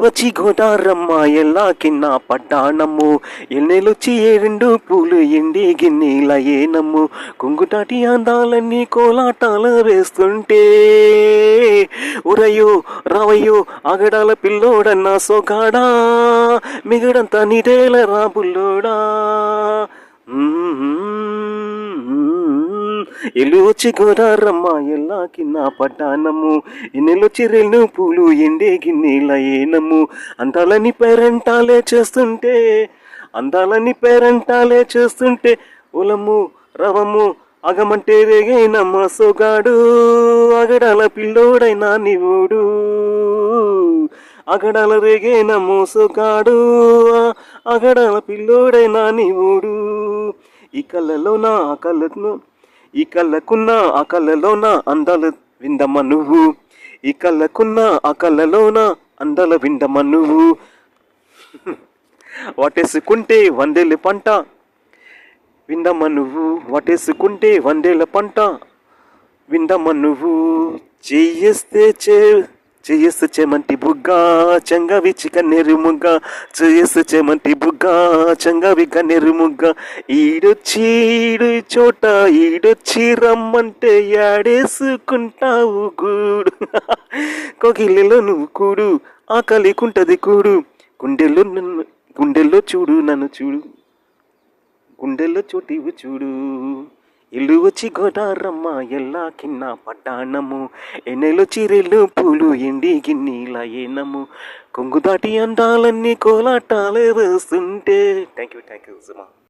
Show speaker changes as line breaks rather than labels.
వచ్చి గోదారమ్మ ఎల్లా కిన్న పడ్డానమ్ము ఎన్నెలొచ్చి ఏరెండు పూలు ఎండి గిన్నెల ఏనమ్ము కుంగుటాటి అందాలన్నీ కోలాటాలు వేస్తుంటే ఉరయ్యో రావయ్యో అగడాల పిల్లోడన్నా సోగాడా మిగడంతా నీటేల రాబుల్లోడా ఎలుచి గోదారమ్మ ఎల్లా కిన్న పడ్డానమ్ము ఎన్నెలొచ్చి రెండు పూలు ఎండే గిన్నెల ఏనమ్ము అందాలని పేరంటాలే చేస్తుంటే ఉలము రవము అగమంటే రేగైనమ్మ సోగాడు అగడాల పిల్లోడైనా నీవుడు అగడాల రేగైనమ్మ సోగాడు అగడాల పిల్లోడైనా నీవుడు ఈ కళ్ళలోన ఆ కళ్ళలోన అందాలు విందమ్మ నువ్వు ఈ కళ్ళకున్న ఆ కళ్ళలోన అందాల విందమ్మ నువ్వు వాటేసుకుంటే వందేళ్ళ పంట విందమ్మ నువ్వు వాటేసుకుంటే వందేళ్ళ పంట విందమ్మ నువ్వు చెయ్యేస్తే చెమంటి బుగ్గ చంగవి చికన్నెరు ముగ్గ చెయ్యేస్తే చెమంటి బుగ్గ చంగవి కన్నెరు ముగ్గ ఈడొచ్చి రమ్మంటే యాడేసుకుంటావు గూడు కోకిలిలో నువ్వు కూడు ఆకలికుంటది కూడు గుండెల్లో చూడు నన్ను చూడు గుండెల్లో చోటివు చూడు ఇల్లు వచ్చి గోదారమ్మ ఎల్లా కిన్న పడ్డానము ఎన్నెలొచ్చి రెల్లు పూలు ఎండి గిన్నెల ఏనము కొంగు దాటి అందాలన్నీ కోలాటాలే వేస్తుంటే థ్యాంక్ యూ సుమా.